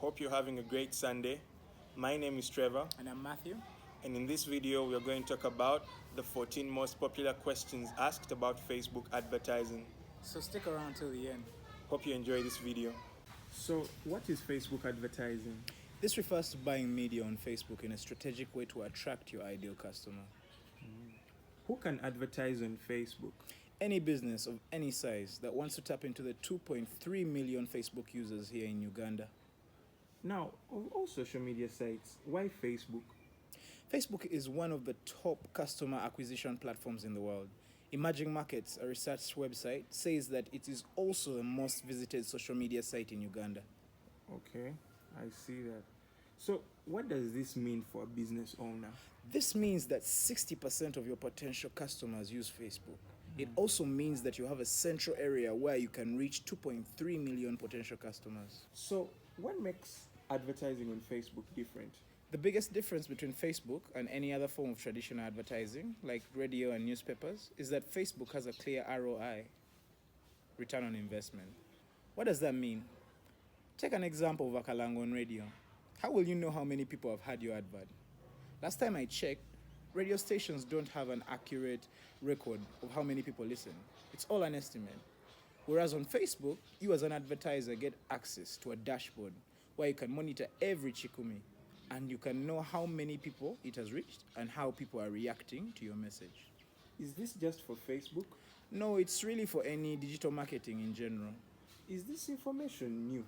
Hope you're having a great Sunday. My name is Trevor. And I'm Matthew. And in this video, we are going to talk about the 14 most popular questions asked about Facebook advertising. So stick around till the end. Hope you enjoy this video. So, what is Facebook advertising? This refers to buying media on Facebook in a strategic way to attract your ideal customer. Who can advertise on Facebook? Any business of any size that wants to tap into the 2.3 million Facebook users here in Uganda. Now, of all social media sites, why Facebook? Facebook is one of the top customer acquisition platforms in the world. Emerging Markets, a research website, says that it is also the most visited social media site in Uganda. Okay, I see that. So, what does this mean for a business owner? This means that 60% of your potential customers use Facebook. It also means that you have a central area where you can reach 2.3 million potential customers. So, what makes advertising on Facebook different? The biggest difference between Facebook and any other form of traditional advertising, like radio and newspapers, is that Facebook has a clear ROI, return on investment. What does that mean? Take an example of Akalango on radio. How will you know how many people have heard your advert? Last time I checked, radio stations don't have an accurate record of how many people listen. It's all an estimate. Whereas on Facebook, you as an advertiser get access to a dashboard where you can monitor every chikumi and you can know how many people it has reached and how people are reacting to your message. Is this just for Facebook? No, it's really for any digital marketing in general. Is this information new?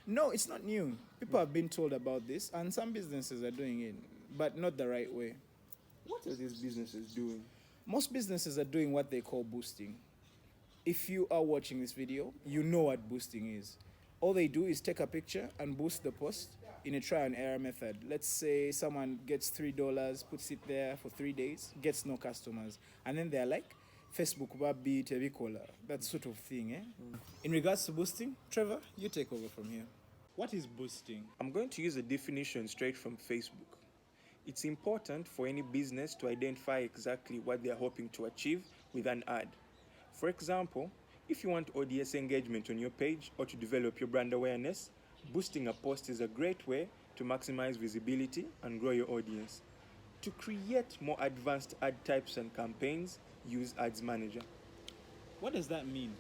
No, it's not new. People have been told about this and some businesses are doing it, but not the right way. What are these businesses doing? Most businesses are doing what they call boosting. If you are watching this video, you know what boosting is. All they do is take a picture and boost the post in a try and error method. Let's say someone gets $3, puts it there for 3 days, gets no customers. And then they're like, Facebook babi tebikola, that sort of thing. In regards to boosting, Trevor, you take over from here. What is boosting? I'm going to use a definition straight from Facebook. It's important for any business to identify exactly what they are hoping to achieve with an ad. For example, if you want audience engagement on your page or to develop your brand awareness, boosting a post is a great way to maximize visibility and grow your audience. To create more advanced ad types and campaigns, use Ads Manager. What does that mean?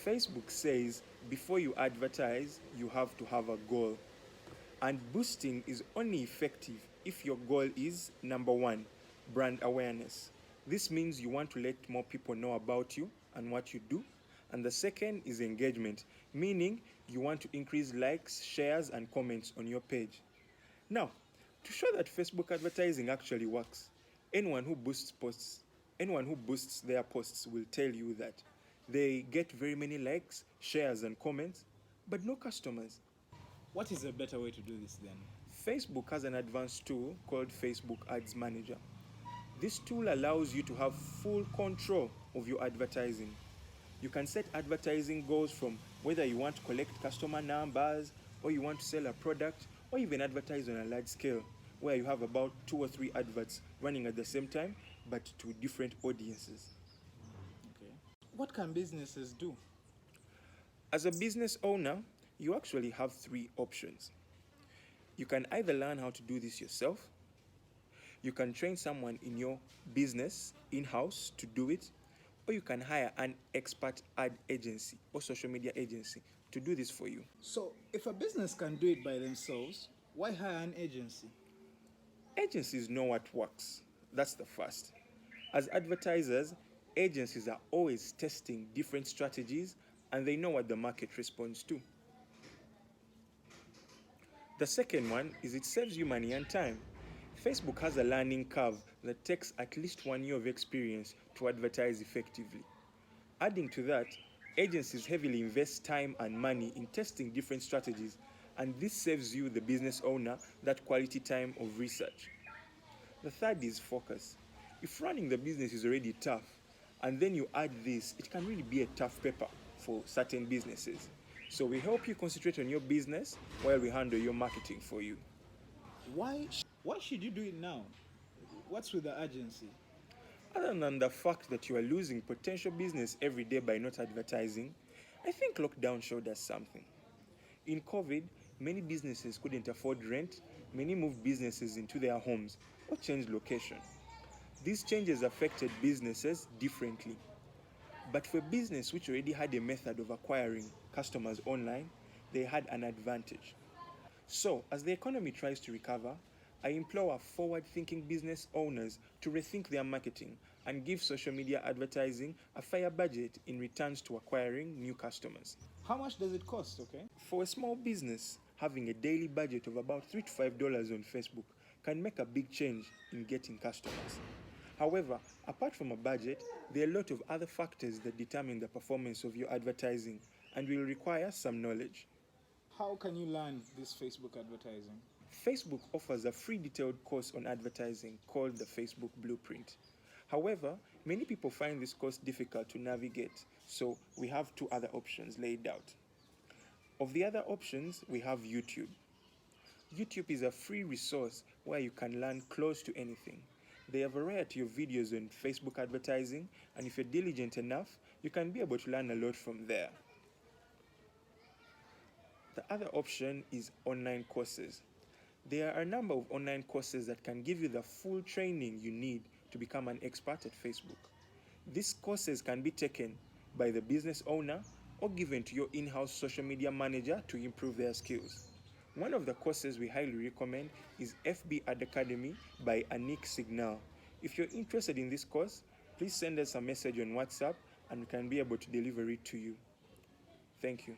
Facebook says before you advertise, you have to have a goal. And boosting is only effective if your goal is, number one, brand awareness. This means you want to let more people know about you and what you do. And the second is engagement, meaning you want to increase likes, shares, and comments on your page. Now, to show that Facebook advertising actually works, anyone who boosts their posts will tell you that they get very many likes, shares, and comments, but no customers. What is a better way to do this then? Facebook has an advanced tool called Facebook Ads Manager. This tool allows you to have full control of your advertising. You can set advertising goals from whether you want to collect customer numbers, or you want to sell a product, or even advertise on a large scale, where you have about 2 or 3 adverts running at the same time, but to different audiences. Okay. What can businesses do? As a business owner, you actually have 3 options. You can either learn how to do this yourself, you can train someone in your business in-house to do it, or you can hire an expert ad agency or social media agency to do this for you. So, if a business can do it by themselves, why hire an agency? Agencies know what works. That's the first. As advertisers, agencies are always testing different strategies and they know what the market responds to. The second one is it saves you money and time. Facebook has a learning curve that takes at least 1 year of experience to advertise effectively. Adding to that, agencies heavily invest time and money in testing different strategies, and this saves you, the business owner, that quality time of research. The third is focus. If running the business is already tough, and then you add this, it can really be a tough pepper for certain businesses. So we help you concentrate on your business while we handle your marketing for you. Why should you do it now? What's with the urgency? Other than the fact that you are losing potential business every day by not advertising, I think lockdown showed us something. In COVID, Many businesses couldn't afford rent, many moved businesses into their homes or changed location. These changes affected businesses differently. But for a business which already had a method of acquiring customers online, they had an advantage. So, as the economy tries to recover, I implore forward thinking business owners to rethink their marketing and give social media advertising a fair budget in returns to acquiring new customers. How much does it cost, okay? For a small business, having a daily budget of about $3 to $5 on Facebook can make a big change in getting customers. However, apart from a budget, there are a lot of other factors that determine the performance of your advertising and will require some knowledge. How can you learn this Facebook advertising? Facebook offers a free detailed course on advertising called the Facebook Blueprint. However, many people find this course difficult to navigate, so we have two other options laid out. Of the other options, we have YouTube. YouTube is a free resource where you can learn close to anything. There are a variety of videos on Facebook advertising, and if you're diligent enough, you can be able to learn a lot from there. The other option is online courses. There are a number of online courses that can give you the full training you need to become an expert at Facebook. These courses can be taken by the business owner or given to your in-house social media manager to improve their skills. One of the courses we highly recommend is FB Ad Academy by Anik Signal. If you're interested in this course, please send us a message on WhatsApp and we can be able to deliver it to you. Thank you.